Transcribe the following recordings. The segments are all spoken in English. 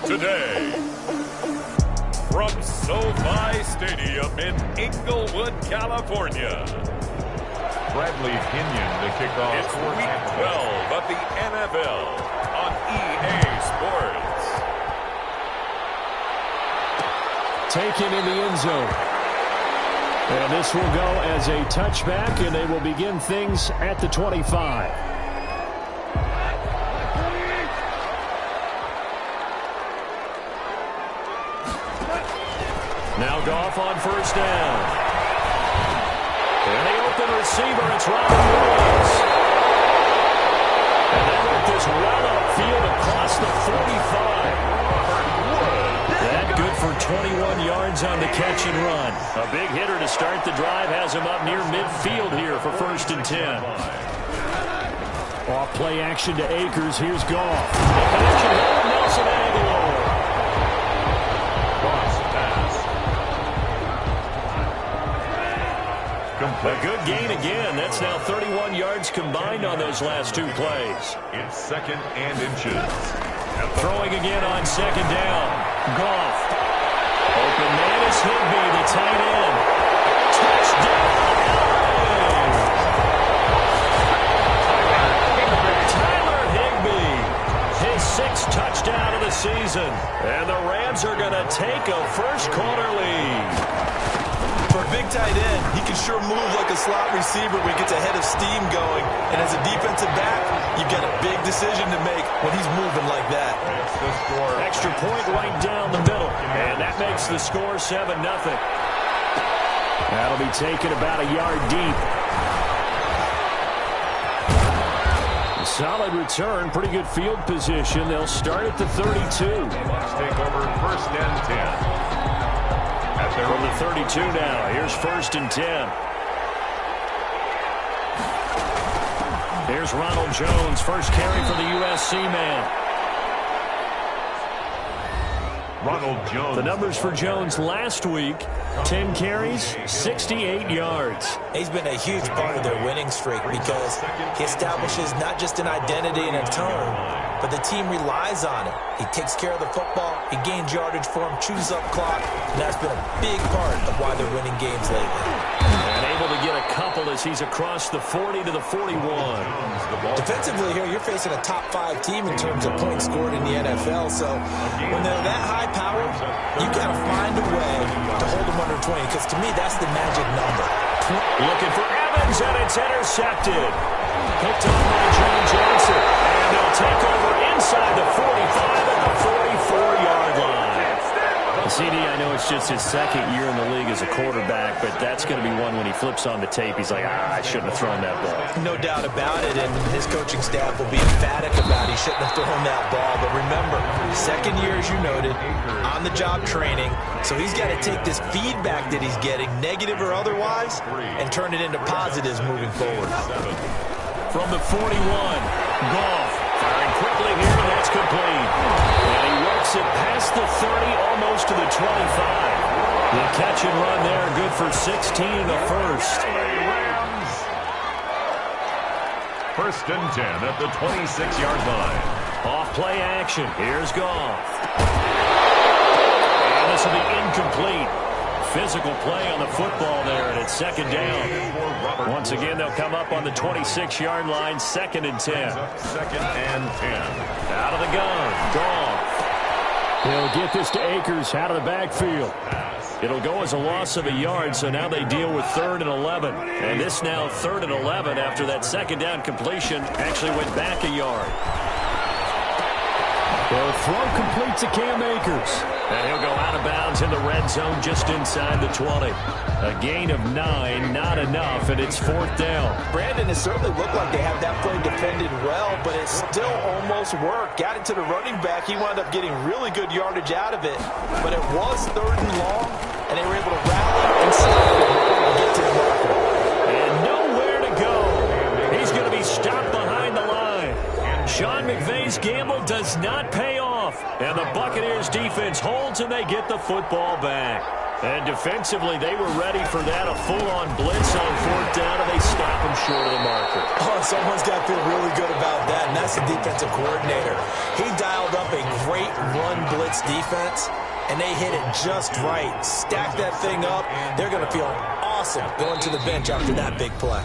Today, from SoFi Stadium in Inglewood, California, Bradley Pinion to kick off. it's Week 12 of the NFL on EA Sports. Taken in the end zone. And this will go as a touchback, and they will begin things at the 25. Now Goff on first down. And the open receiver, it's Robert Woods. And they let this run upfield across the 45. That good for 21 yards on the catch and run. A big hitter to start the drive has him up near midfield here for 1st and 10. Off play action to Akers. Here's Goff. Action to Nelson Aguilar. A good gain again. That's now 31 yards combined on those last two plays. It's 2nd and inches. Throwing again on 2nd down. Goff. Open man is Higbee, the tight end. Touchdown, Tyler Higbee. His 6th touchdown of the season. And the Rams are going to take a first-quarter lead. For a big tight end, he can sure move like a slot receiver when he gets a head of steam going. And as a defensive back, you've got a big decision to make when he's moving like that. Extra point right down the middle. And that makes the score 7-0. That'll be taken about a yard deep. Solid return, pretty good field position. They'll start at the 32. Let's take over 1st and 10. From the 32 now. Here's 1st and 10. Here's Ronald Jones, first carry for the USC man. Ronald Jones. The numbers for Jones last week, 10 carries, 68 yards. He's been a huge part of their winning streak because he establishes not just an identity and a tone, but the team relies on it. He takes care of the football, he gains yardage for him, chews up clock, and that's been a big part of why they're winning games lately. And able to get a couple as he's across the 40 to the 41. Defensively here, you're facing a top 5 team in terms of points scored in the NFL, so when they're that high powered, you got to find a way to hold them under 20, because to me, that's the magic number. Looking for Evans, and it's intercepted. Picked up by John Johnson. And they'll take over inside the 45 at the 44-yard line. CD, I know it's just his 2nd year in the league as a quarterback, but that's going to be one when he flips on the tape. He's like, I shouldn't have thrown that ball. No doubt about it, and his coaching staff will be emphatic about he shouldn't have thrown that ball. But remember, 2nd year, as you noted, on-the-job training, so he's got to take this feedback that he's getting, negative or otherwise, and turn it into positives moving forward. From the 41, Goff firing quickly here, and that's complete. And he works it past the 30, almost to the 25. The catch and run there, good for 16 in the first. 1st and 10 at the 26-yard line. Off play action. Here's Goff. And this will be incomplete. Physical play on the football there, and it's 2nd down. Once again, they'll come up on the 26-yard line, 2nd and 10. 2nd and 10. Out of the gun, Goff. He'll get this to Akers out of the backfield. It'll go as a loss of a yard, so now they deal with 3rd and 11. And this now 3rd and 11 after that 2nd down completion actually went back a yard. The throw complete to Cam Akers. And he'll go out of bounds in the red zone just inside the 20. A gain of 9, not enough, and it's 4th down. Brandon, it certainly looked like they had that play defended well, but it still almost worked. Got it to the running back. He wound up getting really good yardage out of it, but it was 3rd and long, and they were able to rally and stop it before they get to the marker. And nowhere to go. He's going to be stopped behind the line. Sean McVay's gamble does not pay off. And the Buccaneers defense holds, and they get the football back. And defensively, they were ready for that, a full-on blitz on fourth down, and they stop him short of the marker. Oh, someone's got to feel really good about that, and that's the defensive coordinator. He dialed up a great run blitz defense, and they hit it just right. Stack that thing up. They're going to feel awesome going to the bench after that big play.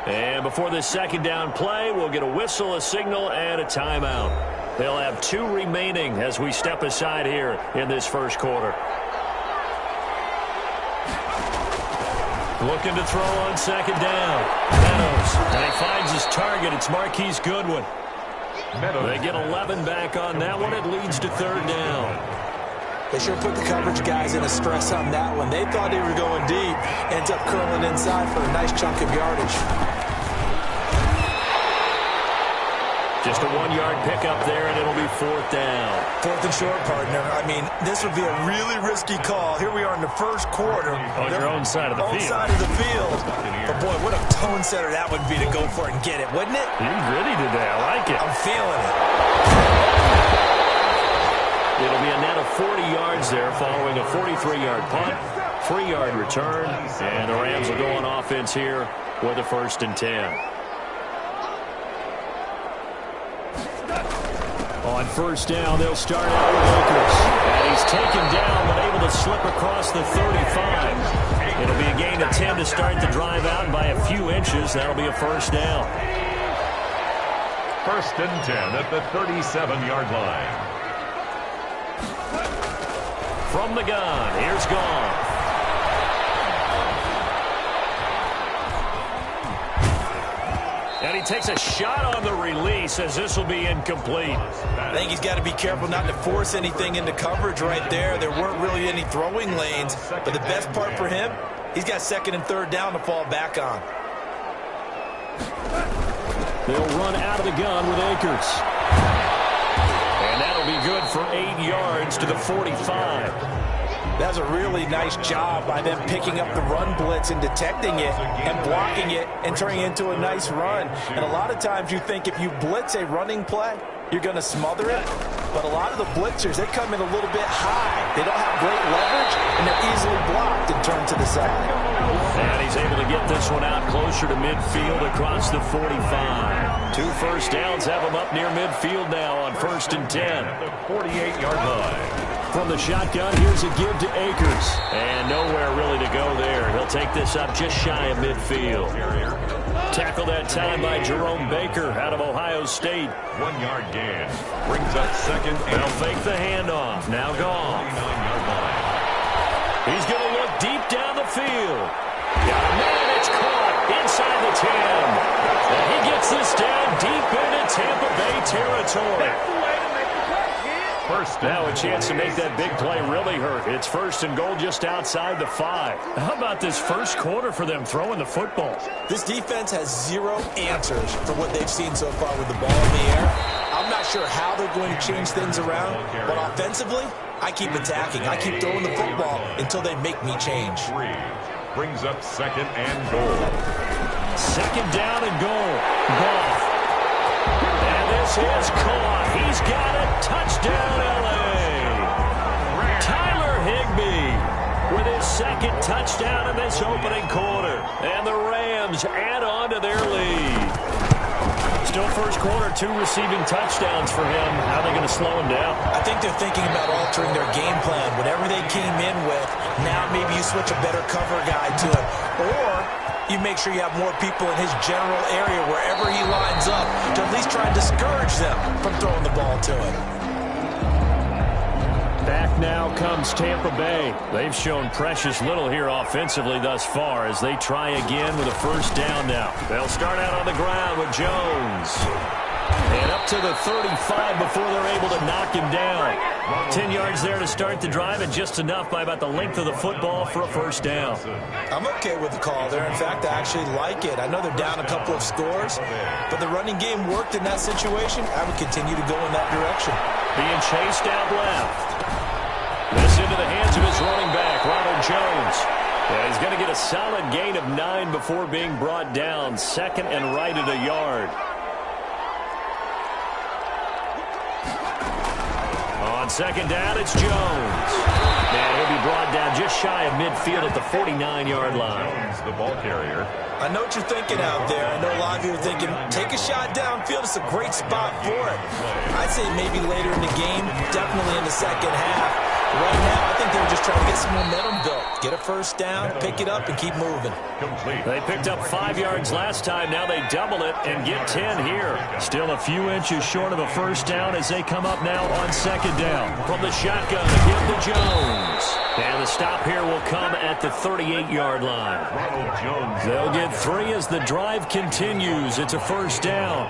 And before this second down play, we'll get a whistle, a signal, and a timeout. They'll have 2 remaining as we step aside here in this first quarter. Looking to throw on second down. Meadows. And he finds his target. It's Marquise Goodwin. They get 11 back on that one. It leads to third down. They sure put the coverage guys in a stress on that one. They thought they were going deep. Ends up curling inside for a nice chunk of yardage. Just a 1-yard pickup there, and it'll be fourth down. Fourth and short, partner. I mean, this would be a really risky call. Here we are in the first quarter. On your own side of the field. Own side of the field. But, boy, what a tone setter that would be to go for it and get it, wouldn't it? He's ready today. I like it. I'm feeling it. It'll be a net of 40 yards there following a 43-yard punt, 3-yard return, and the Rams will go on offense here with a 1st and 10. On first down, they'll start out with Akers. And he's taken down, but able to slip across the 35. It'll be a gain of 10 to start the drive out, and by a few inches, that'll be a first down. 1st and 10 at the 37-yard line. From the gun, here's Goff. And he takes a shot on the release as this will be incomplete. I think he's got to be careful not to force anything into coverage right there. There weren't really any throwing lanes. But the best part for him, he's got 2nd and 3rd down to fall back on. They'll run out of the gun with Akers. And that'll be good for 8 yards to the 45. That's a really nice job by them picking up the run blitz and detecting it and blocking it and turning it into a nice run. And a lot of times you think if you blitz a running play, you're going to smother it. But a lot of the blitzers, they come in a little bit high. They don't have great leverage, and they're easily blocked and turned to the side. And he's able to get this one out closer to midfield across the 45. 2 first downs have him up near midfield now on 1st and 10. The 48-yard line. From the shotgun, here's a give to Akers. And nowhere really to go there. He'll take this up just shy of midfield. Tackle that time by Jerome Baker out of Ohio State. 1-yard gain. Brings up 2nd. They'll fake the handoff. Now Goff. He's going to look deep down the field. Got a man, it's caught inside the 10. And he gets this down deep into Tampa Bay territory. Now a chance to make that big play really hurt. It's 1st and goal just outside the 5. How about this first quarter for them throwing the football? This defense has 0 answers for what they've seen so far with the ball in the air. I'm not sure how they're going to change things around, but offensively, I keep attacking. I keep throwing the football until they make me change. Brings up 2nd and goal. 2nd down and goal. Goff. And this is caught. He's got it. Touchdown, L.A. Tyler Higbee with his 2nd touchdown in this opening quarter. And the Rams add on to their lead. Still first quarter, 2 receiving touchdowns for him. How are they going to slow him down? I think they're thinking about altering their game plan. Whatever they came in with, now maybe you switch a better cover guy to him. Or you make sure you have more people in his general area wherever he lines up to at least try and discourage them from throwing the ball to him. Back now comes Tampa Bay. They've shown precious little here offensively thus far as they try again with a 1st down now. They'll start out on the ground with Jones. And up to the 35 before they're able to knock him down. 10 yards there to start the drive, and just enough by about the length of the football for a 1st down. I'm okay with the call there. In fact, I actually like it. I know they're down a couple of scores, but the running game worked in that situation. I would continue to go in that direction. Being chased out left. This into the hands of his running back, Ronald Jones. Yeah, he's going to get a solid gain of 9 before being brought down. 2nd and right at a yard. On On second down, it's Jones. And he'll be brought down just shy of midfield at the 49-yard line. Jones, the ball carrier. I know what you're thinking out there. I know a lot of you are thinking, take a shot downfield. It's a great spot for it. I'd say maybe later in the game, definitely in the second half. Right now, I think they're just trying to get some momentum built. Get a first down, pick it up, and keep moving. Complete. They picked up 5 yards last time. Now they double it and get 10 here. Still a few inches short of a first down as they come up now on second down. From the shotgun, give to Jones. And the stop here will come at the 38-yard line. Ronald Jones. They'll get 3 as the drive continues. It's a first down.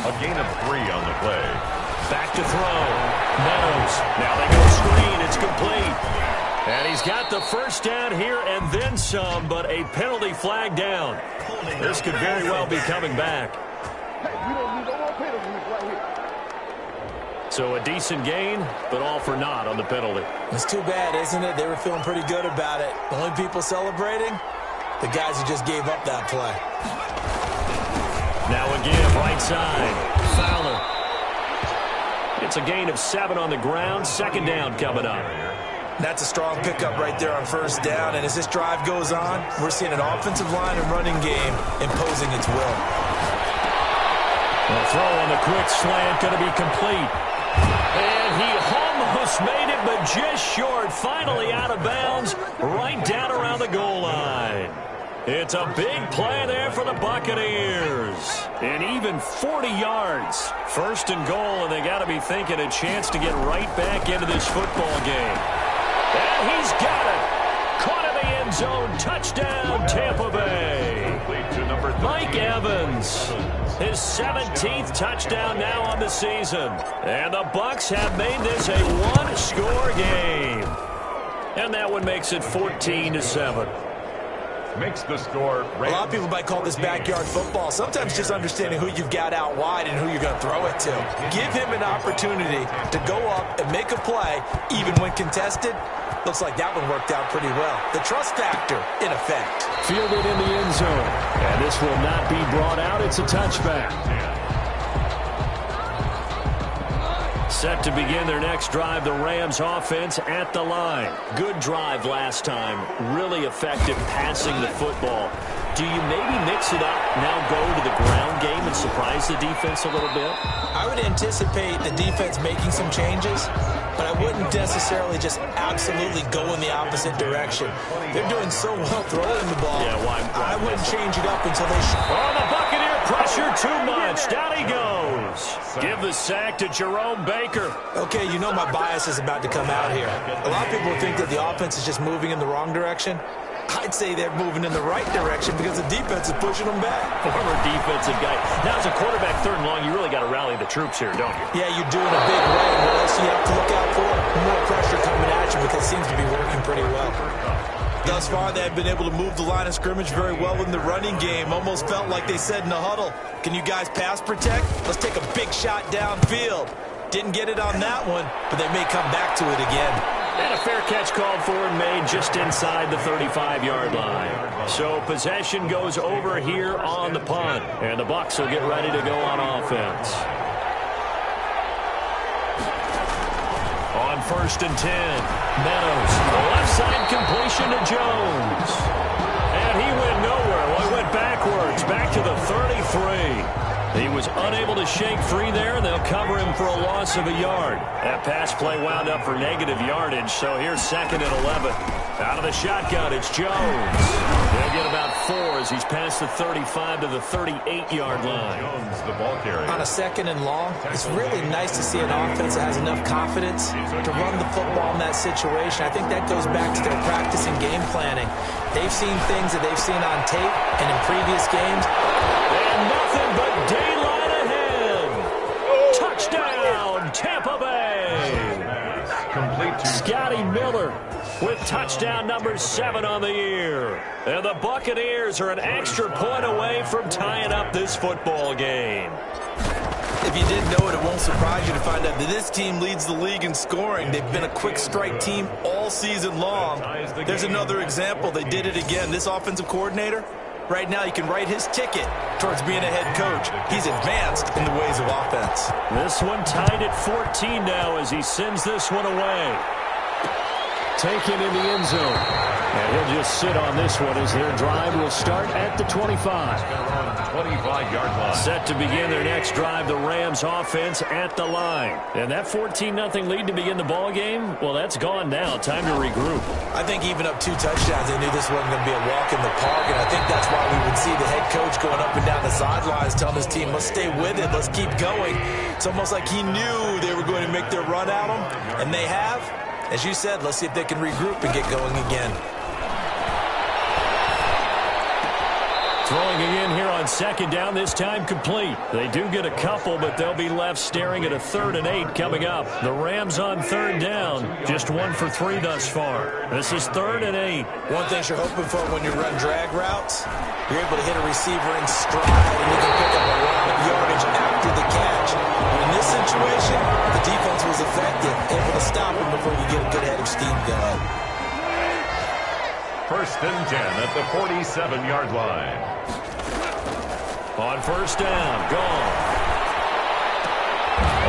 A gain of 3 on the play. Back to throw. Meadows. Now they go screen. It's complete. And he's got the first down here and then some, but a penalty flag down. This could very well be coming back. So a decent gain, but all for naught on the penalty. It's too bad, isn't it? They were feeling pretty good about it. The only people celebrating, the guys who just gave up that play. Now again, right side. Fowler. It's a gain of 7 on the ground. Second down coming up. That's a strong pickup right there on first down. And as this drive goes on, we're seeing an offensive line and running game imposing its will. The throw on the quick slant going to be complete. And he almost made it, but just short. Finally out of bounds, right down around the goal line. It's a big play there for the Buccaneers. And even 40 yards. First and goal, and they got to be thinking a chance to get right back into this football game. And he's got it. Caught in the end zone. Touchdown, Tampa Bay. Mike Evans. His 17th touchdown now on the season. And the Bucs have made this a one-score game. And that one makes it 14-7. Makes the score. A lot of people might call this backyard football. Sometimes just understanding who you've got out wide and who you're going to throw it to. Give him an opportunity to go up and make a play, even when contested. Looks like that one worked out pretty well. The trust factor, in effect. Fielded in the end zone. And this will not be brought out. It's a touchback. Set to begin their next drive, the Rams offense at the line. Good drive last time. Really effective passing the football. Do you maybe mix it up, now go to the ground game and surprise the defense a little bit? I would anticipate the defense making some changes, but I wouldn't necessarily just absolutely go in the opposite direction. They're doing so well throwing the ball. Yeah, why I wouldn't change it up until they Oh, the Buccaneer pressure too much. Down he goes. Give the sack to Jerome Baker. Okay, you know my bias is about to come out here. A lot of people think that the offense is just moving in the wrong direction. I'd say they're moving in the right direction because the defense is pushing them back. Former defensive guy. Now, as a quarterback, third and long, you really got to rally the troops here, don't you? Yeah, you do in a big way. And what else do you have to look out for? More pressure coming at you because it seems to be working pretty well. Thus far, they've been able to move the line of scrimmage very well in the running game. Almost felt like they said in the huddle, can you guys pass protect? Let's take a big shot downfield. Didn't get it on that one, but they may come back to it again. And a fair catch called for and made just inside the 35-yard line. So possession goes over here on the punt. And the Bucs will get ready to go on offense. On 1st and 10, Meadows. The left side completion to Jones. And he went nowhere. Well, he went backwards, back to the 33. He was unable to shake free there, and they'll cover him for a loss of a yard. That pass play wound up for negative yardage, so here's 2nd and 11. Out of the shotgun, it's Jones. They'll get about 4 as he's past the 35 to the 38-yard line. Jones, the ball carrier. On a 2nd and long, it's really nice to see an offense that has enough confidence to run the football in that situation. I think that goes back to their practice and game planning. They've seen things that they've seen on tape and in previous games. And nothing but daylight ahead. Touchdown, Tampa Bay. Complete to Scotty Miller with touchdown number 7 on the year. And the Buccaneers are an extra point away from tying up this football game. If you didn't know it, it won't surprise you to find out that this team leads the league in scoring. They've been a quick strike team all season long. There's another example. They did it again. This offensive coordinator, Right now, he can write his ticket towards being a head coach. He's advanced in the ways of offense. This one tied at 14 now as he sends this one away. Taken in the end zone. And he'll just sit on this one as their drive will start at the 25. 25-yard line. Set to begin their next drive, the Rams offense at the line. And that 14-0 lead to begin the ball game, well, that's gone now. Time to regroup. I think even up 2 touchdowns, they knew this wasn't going to be a walk in the park, and I think that's why we would see the head coach going up and down the sidelines telling his team, let's stay with it, let's keep going. It's almost like he knew they were going to make their run at him, and they have. As you said, let's see if they can regroup and get going again. Throwing again here on second down, this time complete. They do get a couple, but they'll be left staring at a 3rd and 8 coming up. The Rams on 3rd down, just 1 for 3 thus far. This is 3rd and 8. One thing you're hoping for when you run drag routes, you're able to hit a receiver in stride and you can pick up a lot of yardage after the catch. But in this situation, the defense was effective, able to stop him before you get a good head of steam going. 1st and 10 at the 47-yard line. On 1st down, gone.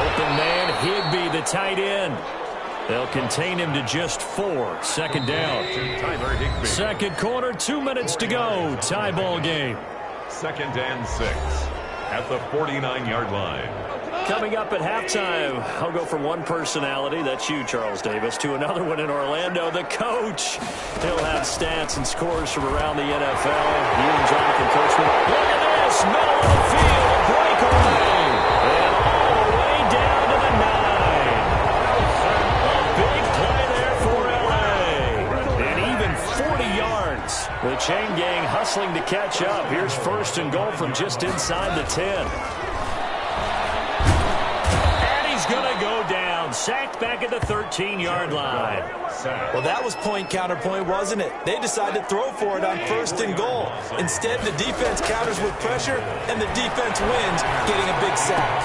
Open man, Higbee, the tight end. They'll contain him to just 4. 2nd down. Tyler Higbee. Second quarter, 2 minutes to go. Tie ball game. 2nd and 6 at the 49-yard line. Coming up at halftime, I'll go from one personality, that's you, Charles Davis, to another one in Orlando, the coach. He'll have stats and scores from around the NFL. You and Jonathan Coachman. Look at this, middle of the field, a breakaway. And all the way down to the 9. A big play there for L.A. And even 40 yards. The chain gang hustling to catch up. Here's 1st and goal from just inside the 10. Going to go down. Sacked back at the 13-yard line. Well, that was point counterpoint, wasn't it? They decided to throw for it on 1st and goal. Instead, the defense counters with pressure, and the defense wins, getting a big sack.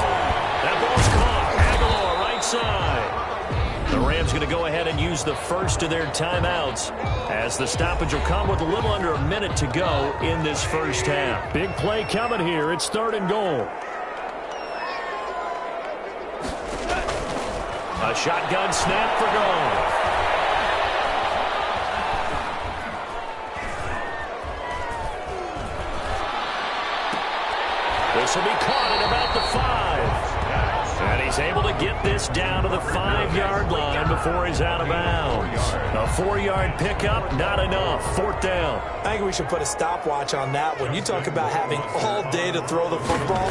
That ball's caught. Aguilar, right side. The Rams going to go ahead and use the first of their timeouts as the stoppage will come with a little under a minute to go in this first half. Big play coming here. It's 3rd and goal. A shotgun snap for goal. This will be caught at about the 5. And he's able to get this down to the 5-yard line before he's out of bounds. A 4-yard pickup, not enough. 4th down. I think we should put a stopwatch on that one. You talk about having all day to throw the football.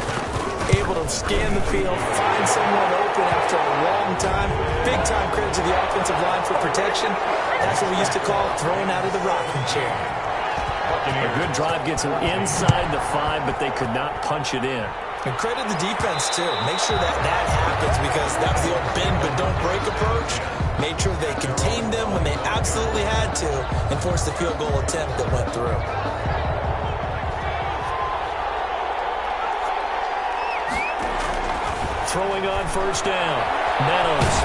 Able to scan the field, find someone open after a long time. Big time credit to the offensive line for protection. That's what we used to call throwing out of the rocking chair. A good drive gets them inside the 5, but they could not punch it in. And credit the defense, too. Make sure that happens because that was the old bend but don't break approach. Made sure they contained them when they absolutely had to and forced the field goal attempt that went through. Throwing on 1st down. Meadows.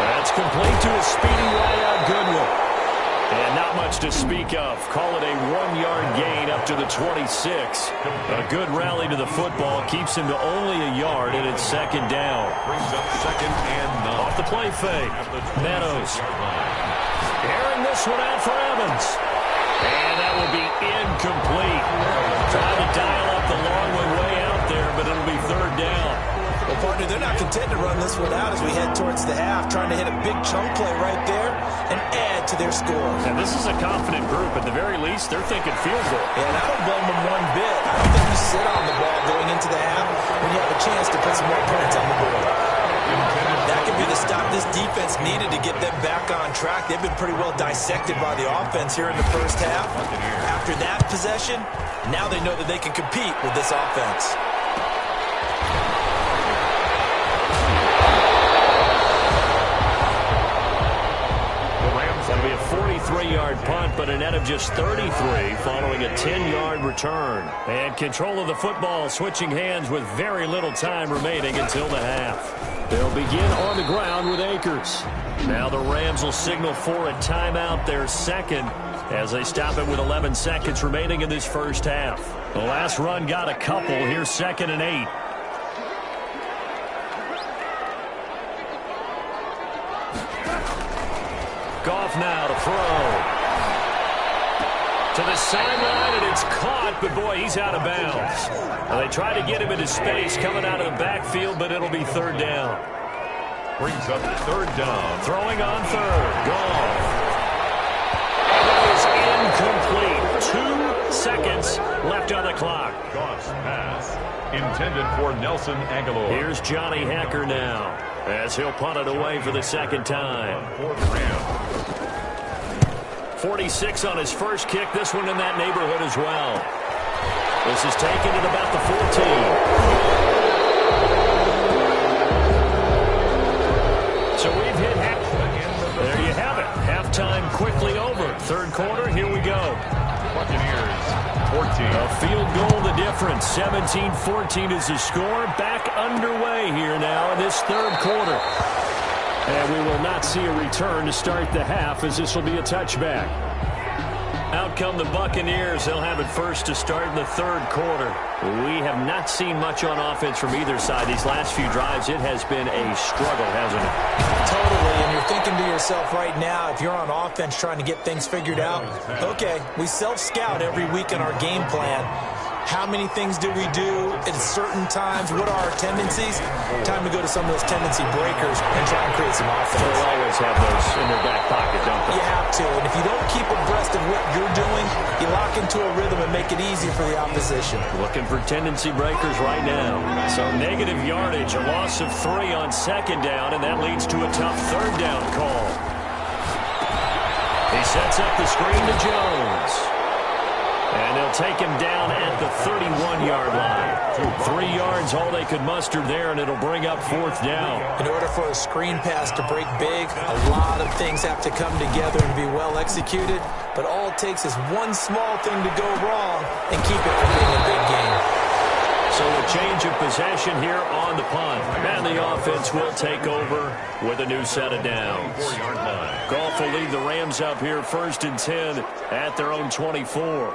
That's complete to a speedy wide out Goodwin. And not much to speak of. Call it a 1-yard gain up to the 26. A good rally to the football keeps him to only a yard, and it's 2nd down. Brings up 2nd and 9. Off the play fake. Meadows. Airing this one out for Evans. And that will be incomplete. Trying to dial up the long way out there, but it'll be 3rd down. Well, partner, they're not content to run this one out as we head towards the half, trying to hit a big chunk play right there and add to their score. And this is a confident group. At the very least, they're thinking field goal. And I don't blame them one bit. I don't think you sit on the ball going into the half when you have a chance to put some more points on the board. That could be the stop this defense needed to get them back on track. They've been pretty well dissected by the offense here in the first half. After that possession, now they know that they can compete with this offense. That'll be a 43-yard punt, but a net of just 33 following a 10-yard return. And control of the football switching hands with very little time remaining until the half. They'll begin on the ground with Akers. Now the Rams will signal for a timeout, their 2nd. as they stop it with 11 seconds remaining in this first half. The last run got a couple. Here's 2nd and 8. Goff now to throw. To the sideline, and it's caught, but boy, he's out of bounds. Now, they try to get him into space coming out of the backfield, but it'll be 3rd down. Brings up 3rd down. Throwing on 3rd. Goff. That is incomplete. 2 seconds left on the clock. Goff's pass intended for Nelson Aguilar. Here's Johnny Hacker now, as he'll punt it away for the 2nd time. 46 on his first kick. This one in that neighborhood as well. This is taken at about the 14. So we've hit half. There you have it. Halftime quickly over. 3rd quarter, here we go. Buccaneers, 14. A field goal the difference. 17-14 is the score. Back underway here now in this 3rd quarter. And we will not see a return to start the half, as this will be a touchback. Out come the Buccaneers. They'll have it first to start in the 3rd quarter. We have not seen much on offense from either side these last few drives. It has been a struggle, hasn't it? Totally, and you're thinking to yourself right now, if you're on offense trying to get things figured out, okay, we self-scout every week in our game plan. How many things do we do at certain times? What are our tendencies? Time to go to some of those tendency breakers and try and create some offense. They'll always have those in their back pocket, don't they? You have to, and if you don't keep abreast of what you're doing, you lock into a rhythm and make it easy for the opposition. Looking for tendency breakers right now. So negative yardage, a loss of 3 on 2nd down, and that leads to a tough 3rd down call. He sets up the screen to Jones. And they'll take him down at the 31-yard line. 3 yards, all they could muster there, and it'll bring up 4th down. In order for a screen pass to break big, a lot of things have to come together and be well executed. But all it takes is one small thing to go wrong and keep it from being a big game. So a change of possession here on the punt. And the offense will take over with a new set of downs. Goff will lead the Rams up here 1st and 10 at their own 24.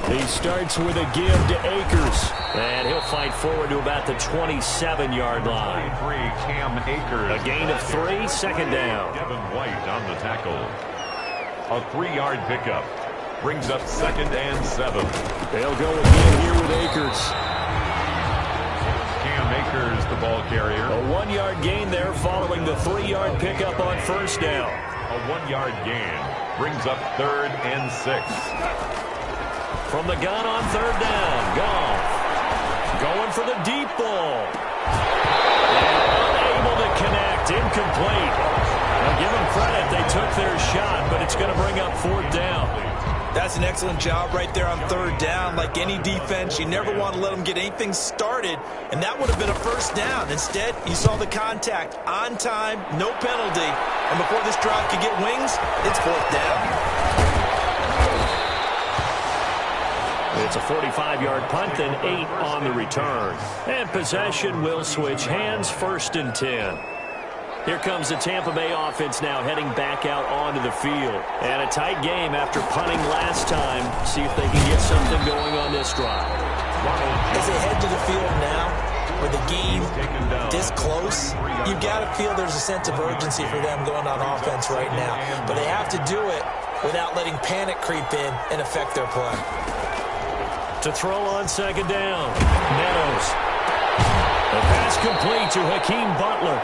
He starts with a give to Akers, and he'll fight forward to about the 27-yard line. Cam Akers. A gain of 3, 2nd down. Devin White on the tackle. A 3-yard pickup. Brings up 2nd and 7. They'll go again here with Akers. Cam Akers, the ball carrier. A 1-yard gain there following the 3-yard pickup on 1st down. A 1-yard gain. Brings up 3rd and 6. From the gun on 3rd down, Goff going for the deep ball. And unable to connect, incomplete. Now give them credit, they took their shot, but it's going to bring up 4th down. That's an excellent job right there on 3rd down. Like any defense, you never want to let them get anything started, and that would have been a 1st down. Instead, you saw the contact on time, no penalty, and before this drive could get wings, it's 4th down. It's a 45-yard punt and 8 on the return. And possession will switch hands, 1st and 10. Here comes the Tampa Bay offense now heading back out onto the field. And a tight game after punting last time. See if they can get something going on this drive. As they head to the field now, with the game this close, you've got to feel there's a sense of urgency for them going on offense right now. But they have to do it without letting panic creep in and affect their play. To throw on 2nd down, Meadows. The pass complete to Hakeem Butler.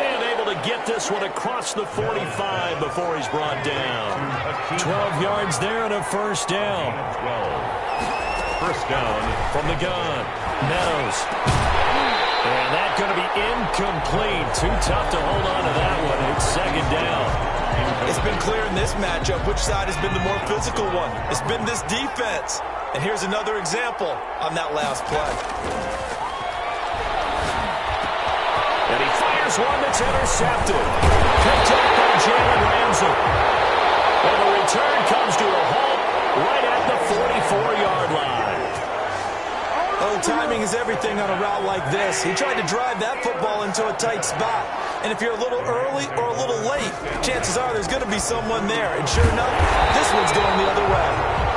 And able to get this one across the 45 before he's brought down. 12 yards there and a 1st down. 1st down from the gun. Meadows. And that's going to be incomplete. Too tough to hold on to that one. It's 2nd down. It's been clear in this matchup which side has been the more physical one. It's been this defense. And here's another example on that last play. And he fires one that's intercepted. Picked up by Jalen Ramsey. And the return comes to a halt right at the 44-yard line. Oh, timing is everything on a route like this. He tried to drive that football into into a tight spot. And if you're a little early or a little late, chances are there's going to be someone there. And sure enough, this one's going the other way.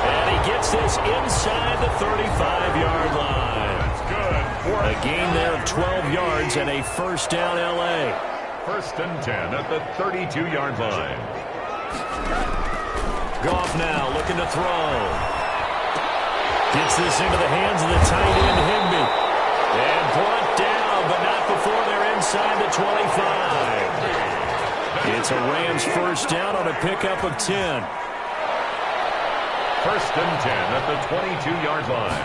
And he gets this inside the 35-yard line. That's good. A gain there of 12 yards and a first down L.A. First and 10 at the 32-yard line. Goff now looking to throw. Gets this into the hands of the tight end, Higbee. And brought down, but not before they're inside the 25. It's a Rams first down on a pickup of 10. First and 10 at the 22-yard line.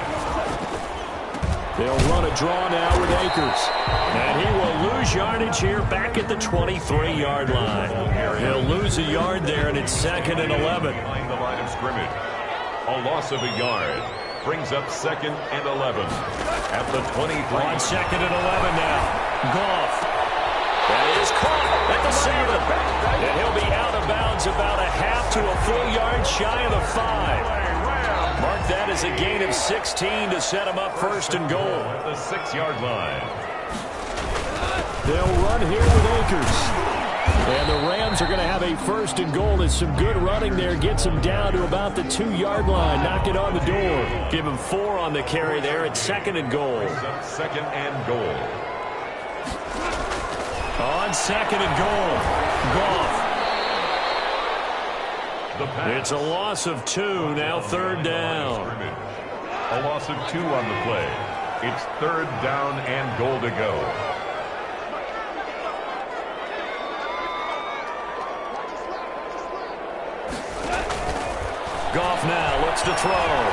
They'll run a draw now with Akers. And he will lose yardage here back at the 23-yard line. He'll lose a yard there, and it's second and 11. Behind the line of scrimmage. A loss of a yard brings up second and 11 at the 23. On second and 11 now. Goff. That is caught at the 7. And he'll be out of bounds about a half to a full yard shy of the 5. Mark that as a gain of 16 to set him up first and goal. At the 6-yard line. They'll run here with Akers. And the Rams are going to have a first and goal. There's some good running there. Gets him down to about the 2-yard line. Knock it on the door. Give him 4 on the carry there at second and goal. Second and goal. On second and goal. Goff. It's a loss of 2, now third down. A loss of 2 on the play. It's third down and goal to go. Goff now looks to throw.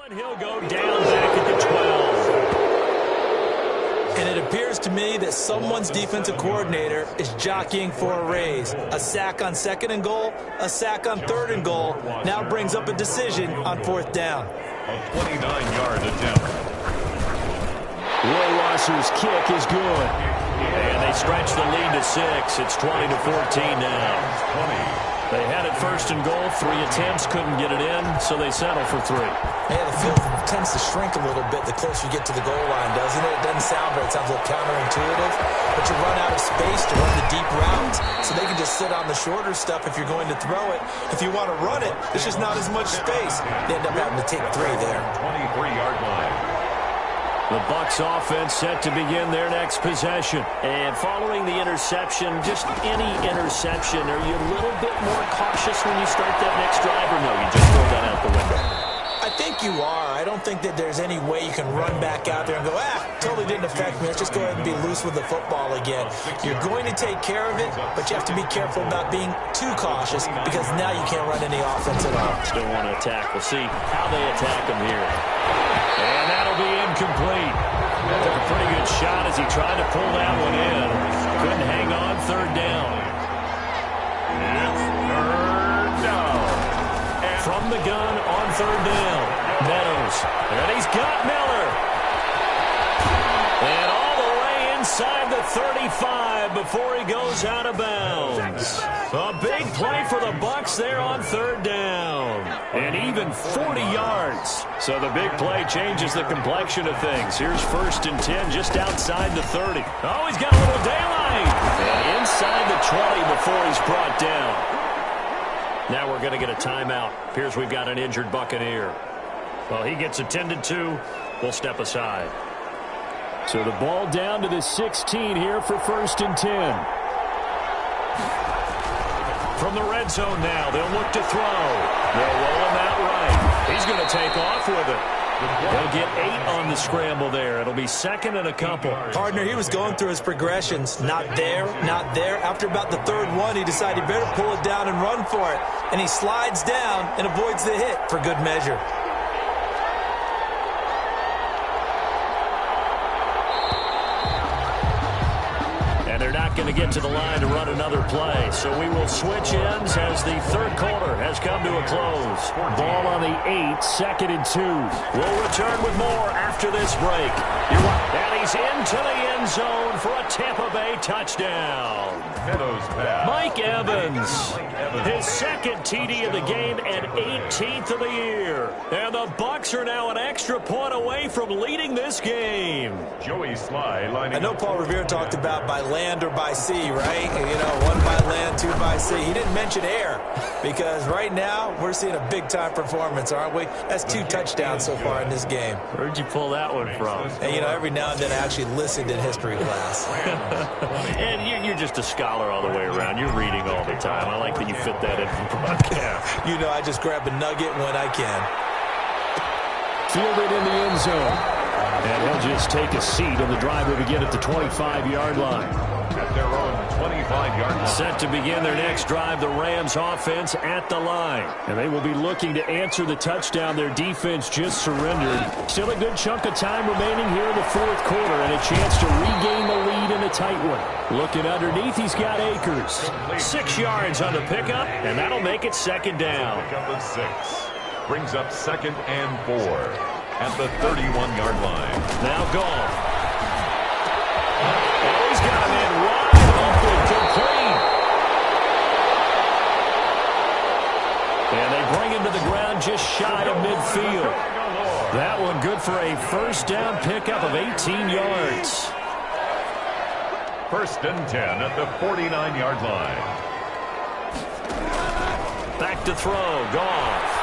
And he'll go down back at the 12. And it appears to me that someone's defensive coordinator is jockeying for a raise. A sack on second and goal, a sack on third and goal, now brings up a decision on fourth down. A 29-yard attempt. Rohrwasser's kick is good. And they stretch the lead to 6. It's 20-14 now. 20. They had it first and goal. 3 attempts, couldn't get it in, so they settle for 3. Yeah, the field tends to shrink a little bit the closer you get to the goal line, doesn't it? It doesn't sound right. It sounds a little counterintuitive. But you run out of space to run the deep routes, so they can just sit on the shorter stuff if you're going to throw it. If you want to run it, there's just not as much space. They end up having to take 3 there. 23-yard line. The Bucs offense set to begin their next possession. And following the interception, just any interception, are you a little bit more cautious when you start that next drive, or no, you just throw that out the window? I think you are. I don't think that there's any way you can run back out there and go, totally didn't affect me. Let's just go ahead and be loose with the football again. You're going to take care of it, but you have to be careful about being too cautious because now you can't run any offense at all. Still want to attack. We'll see how they attack him here. And that'll be incomplete. Took a pretty good shot as he tried to pull that one in. Couldn't hang on, third down. It's third down. From the gun on third down. Meadows. And he's got Miller. And all the way inside the 35 before he goes out of bounds. A big play for the Bucs there on third down. And even 40 yards. So the big play changes the complexion of things. Here's first and 10 just outside the 30. Oh, he's got a little daylight. And inside the 20 before he's brought down. Now we're going to get a timeout. Appears we've got an injured Buccaneer. Well, he gets attended to. We'll step aside. So the ball down to the 16 here for first and 10. From the red zone now, they'll look to throw. They'll roll him out right. He's going to take off with it. They'll get 8 on the scramble there. It'll be second and a couple. Partner, he was going through his progressions. Not there, not there. After about the third one, he decided he better pull it down and run for it. And he slides down and avoids the hit for good measure. And they're not going to get to the line to run another play. So we will switch ends as the third quarter has come to a close. Ball on the 8, 2nd and 2. We'll return with more after this break. And he's into the end zone for a Tampa Bay touchdown. Mike Evans, his second TD of the game and 18th of the year. And the Bucs are now an extra point away from leading this game. Joey Sly lining. I know Paul Revere talked about by land or by sea, right? You know, 1 by land, 2 by sea. He didn't mention air because right now we're seeing a big-time performance, aren't we? That's 2 touchdowns so far in this game. Where'd you pull that one from? And, you know, every now and then I actually listened in history class. And you're just a scholar all the way around. You're reading all the time. I like that you fit that in for broadcast. You know, I just grab a nugget when I can. Fielded in the end zone. And he'll just take a seat, and the drive will begin at the 25-yard line. At their own 25-yard line. Set to begin their next drive, the Rams offense at the line. And they will be looking to answer the touchdown their defense just surrendered. Still a good chunk of time remaining here in the fourth quarter, and a chance to regain the lead in a tight one. Looking underneath, he's got Akers. 6 yards on the pickup, and that'll make it 2nd down. Pickup of 6. Brings up 2nd and 4. At the 31-yard line. Now Goff. Oh, he's got him in wide open, complete. And they bring him to the ground just shy of midfield. That one good for a first down pickup of 18 yards. 1st and 10 at the 49-yard line. Back to throw, Goff.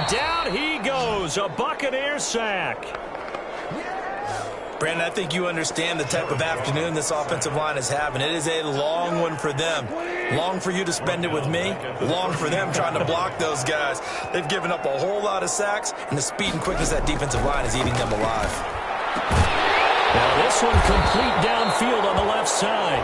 Down he goes, a Buccaneer sack. Brandon, I think you understand the type of afternoon this offensive line is having. It is a long one for them. Long for you to spend it with me. Long for them trying to block those guys. They've given up a whole lot of sacks, and the speed and quickness of that defensive line is eating them alive. Now this one complete downfield on the left side.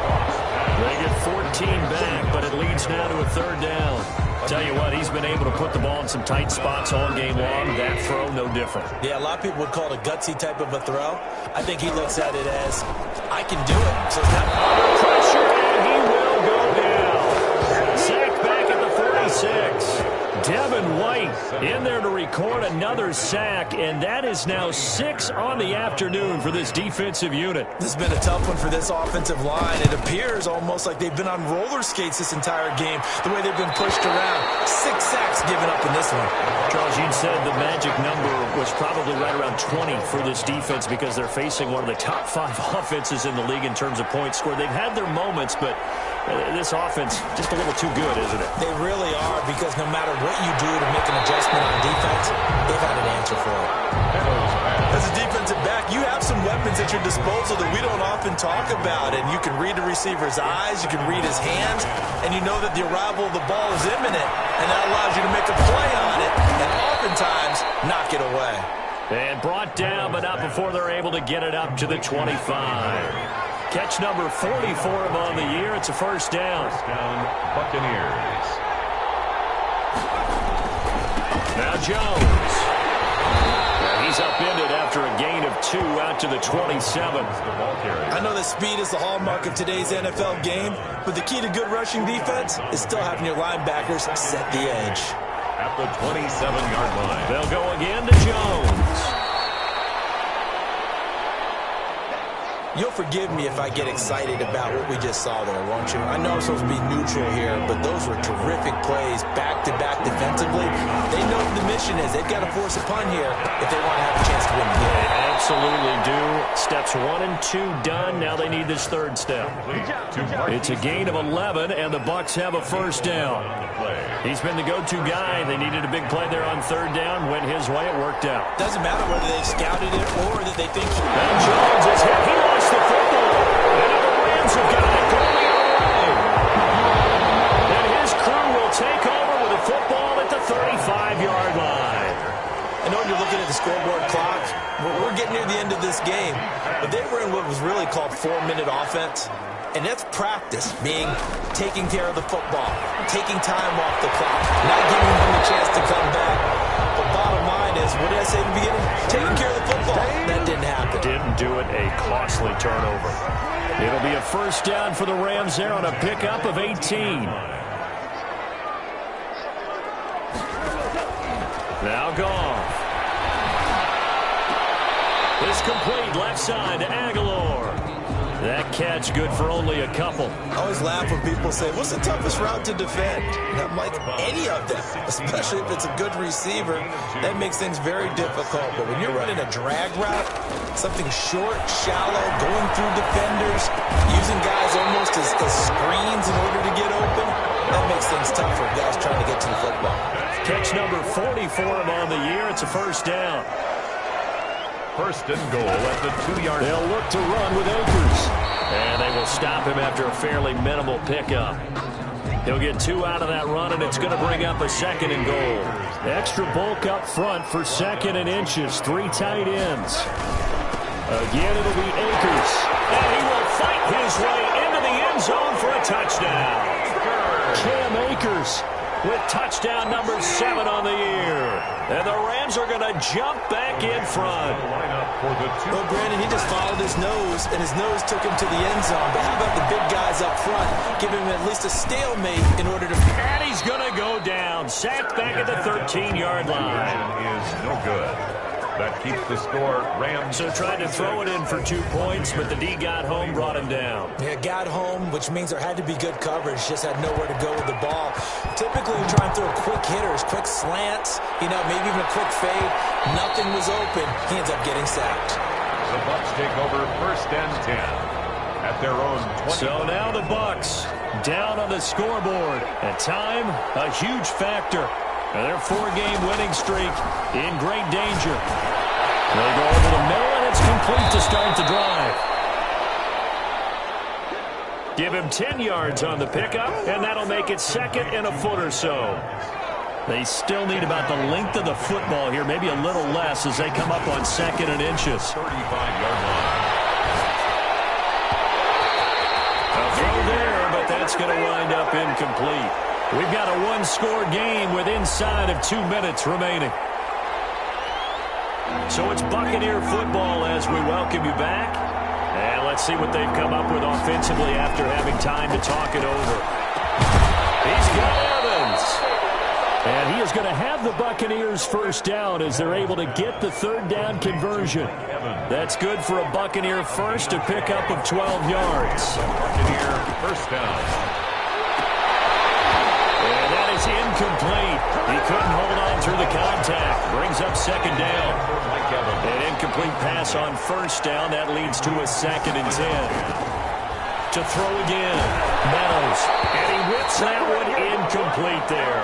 They get 14 back, but it leads now to a 3rd down. Tell you what, he's been able to put the ball in some tight spots all game long. That throw, no different. Yeah, a lot of people would call it a gutsy type of a throw. I think he looks at it as, I can do it. So it's not under pressure, and he will go down. Sacked back at the 46. Devin White in there to record another sack, and that is now 6 on the afternoon for this defensive unit. This has been a tough one for this offensive line. It appears almost like they've been on roller skates this entire game, the way they've been pushed around. 6 sacks given up in this one. Charles, you said the magic number was probably right around 20 for this defense because they're facing one of the top 5 offenses in the league in terms of points scored. They've had their moments, but this offense just a little too good, isn't it? They really are, because no matter what you do to make an adjustment on defense, they've had an answer for it. As a defensive back, you have some weapons at your disposal that we don't often talk about, and you can read the receiver's eyes, you can read his hands, and you know that the arrival of the ball is imminent, and that allows you to make a play on it, and oftentimes knock it away. And brought down, but not before they're able to get it up to the 25. Catch number 40 for him on the year. It's a 1st down. First down, Buccaneers. Now Jones. And he's upended after a gain of 2 out to the 27. I know that speed is the hallmark of today's NFL game, but the key to good rushing defense is still having your linebackers set the edge. At the 27-yard line. They'll go again to Jones. You'll forgive me if I get excited about what we just saw there, won't you? I know I'm supposed to be neutral here, but those were terrific plays back-to-back defensively. They know what the mission is. They've got to force a punt here if they want to have a chance to win the game. They absolutely do. Steps 1 and 2 done. Now they need this 3rd step. It's a gain of 11, and the Bucs have a 1st down. He's been the go-to guy. They needed a big play there on 3rd down. Went his way. It worked out. Doesn't matter whether they scouted it or that they think... And Jones is hit. He lost the football. And now the Rams have got it going away. And his crew will take over with a football at the 35-yard line. I know when you're looking at the scoreboard clock, we're getting near the end of this game, but they were in what was really called 4-minute offense. And that's practice, meaning taking care of the football, taking time off the clock, not giving them the chance to come back. But bottom line is, what did I say at the beginning? Taking care of the football. That didn't happen. didn't do it. A costly turnover. It'll be a first down for the Rams there on a pickup of 18. Now Goff. It's complete left side to Aguilar. That catch good for only a couple. I always laugh when people say, what's the toughest route to defend? And I'm like, any of them, especially if it's a good receiver. That makes things very difficult. But when you're running a drag route, something short, shallow, going through defenders, using guys almost as screens in order to get open, that makes things tough for guys trying to get to the football. Catch number 40 for him on the year. It's a first down. First and goal at the 2-yard line. They'll look to run with Akers. And they will stop him after a fairly minimal pickup. He'll get 2 out of that run, and it's going to bring up a second and goal. Extra bulk up front for second and inches. 3 tight ends. Again, it'll be Akers. And he will fight his way into the end zone for a touchdown. Cam Akers with touchdown number 7 on the year. And the Rams are going to jump back in front. Well, Brandon, he just followed his nose, and his nose took him to the end zone. But how about the big guys up front? Give him at least a stalemate in order to... And he's going to go down. Sacked back at the 13-yard line. Is no good. That keeps the score Rams. So tried to throw it in for 2 points, but the D got home, brought him down. Yeah, got home, which means there had to be good coverage. Just had nowhere to go with the ball. Typically, we try and throw quick hitters, quick slants, maybe even a quick fade. Nothing was open. He ends up getting sacked. The Bucs take over first and 10 at their own 20. So now the Bucs down on the scoreboard. And time, a huge factor. And their 4-game winning streak in great danger. They go over the middle, and it's complete to start the drive. Give him 10 yards on the pickup, and that'll make it second and a foot or so. They still need about the length of the football here, maybe a little less as they come up on second and inches. 35-yard line. A throw there, but that's going to wind up incomplete. We've got a 1-score game with inside of 2 minutes remaining. So it's Buccaneer football as we welcome you back. And let's see what they've come up with offensively after having time to talk it over. He's got Evans. And he is going to have the Buccaneers first down as they're able to get the 3rd down conversion. That's good for a Buccaneer first, a pickup of 12 yards. Buccaneer first down. Is incomplete. He couldn't hold on through the contact. Brings up second down. An incomplete pass on first down. That leads to a 2nd and 10. To throw again. Meadows. And he whips that one incomplete there.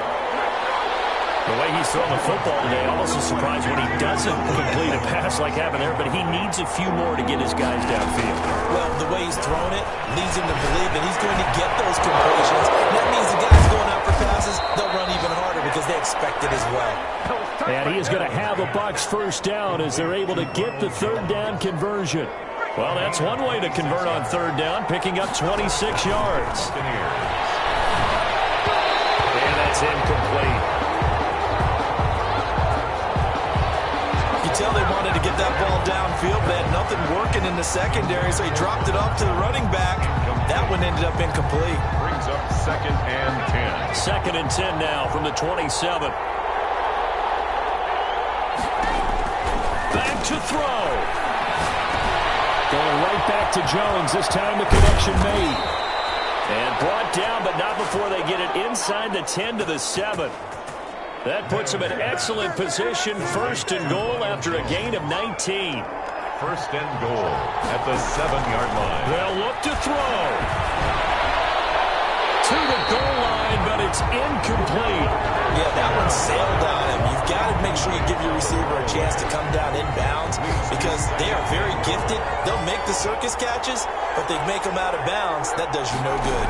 The way he's throwing the football today, almost a surprise when he doesn't complete a pass like happened there, but he needs a few more to get his guys downfield. Well, the way he's thrown it leads him to believe that he's going to get those completions. That means the guys going out for passes, they'll run even harder because they expect it as well. And he is going to have a Bucs first down as they're able to get the 3rd down conversion. Well, that's one way to convert on 3rd down, picking up 26 yards. And that's incomplete. Tell they wanted to get that ball downfield. They had nothing working in the secondary, so he dropped it off to the running back. That one ended up incomplete. Brings up 2nd and 10. 2nd and 10 now from the 27. Back to throw. Going right back to Jones. This time the connection made. And brought down, but not before they get it inside the 10 to the 7. That puts him in excellent position, 1st and goal after a gain of 19. 1st and goal at the 7-yard line. They'll look to throw. To the goal line, but it's incomplete. Yeah, that one sailed on him. You've got to make sure you give your receiver a chance to come down inbounds because they are very gifted. They'll make the circus catches, but they make them out of bounds. That does you no good.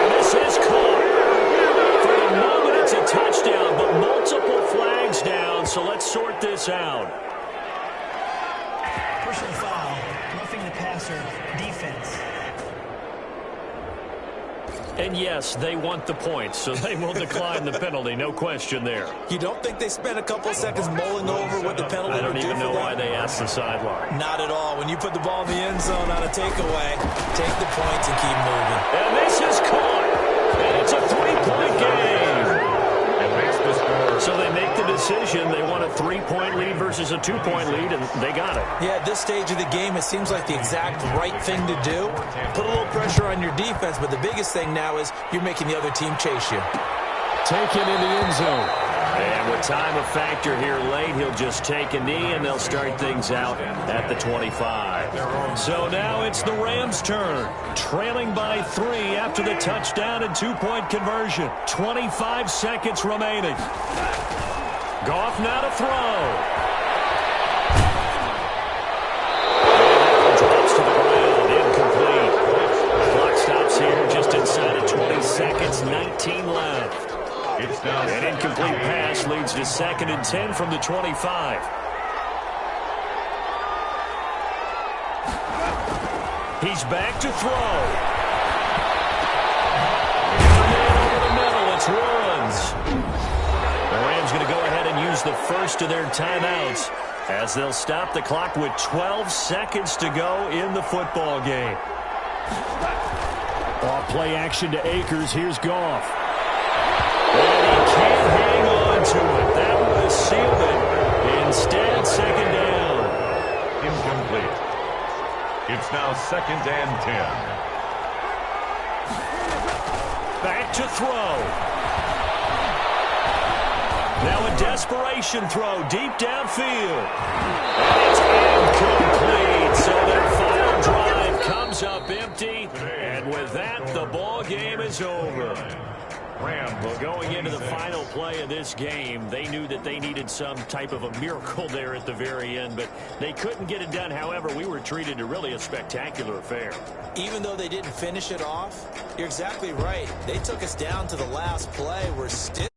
And this is caught. It's a touchdown, but multiple flags down, so let's sort this out. Personal foul, roughing the passer, defense. And yes, they want the points, so they will decline the penalty, no question there. You don't think they spent a couple of seconds mulling over what the penalty I don't would do even know why they asked the sideline. Not at all. When you put the ball in the end zone on a takeaway, take the points and keep moving. And this is caught. And it's a 3-point game. It makes the score. So they make the decision. They want a 3-point lead versus a 2-point lead, and they got it. Yeah, at this stage of the game, it seems like the exact right thing to do. Put a little pressure on your defense, but the biggest thing now is you're making the other team chase you. Taken in the end zone. And with time a factor here late, he'll just take a knee, and they'll start things out at the 25. So now it's the Rams' turn, trailing by 3 after the touchdown and 2-point conversion. 25 seconds remaining. Goff now to throw. And drops to the ground, incomplete. Clock stops here just inside of 20 seconds, 19 left. It's now An incomplete pass leads to 2nd and 10 from the 25. He's back to throw. Over the middle, it's Ruins. The Rams going to go ahead and use the first of their timeouts as they'll stop the clock with 12 seconds to go in the football game. Off play action to Akers. Here's Goff. And he can't hang on to it. That was sealed it. Instead, 2nd down. Incomplete. It's now 2nd and 10. Back to throw. Now a desperation throw deep downfield. And it's incomplete. So their final drive comes up empty. And with that, the ball game is over. Well, going into the final play of this game, they knew that they needed some type of a miracle there at the very end, but they couldn't get it done. However, we were treated to really a spectacular affair. Even though they didn't finish it off, you're exactly right. They took us down to the last play. We're still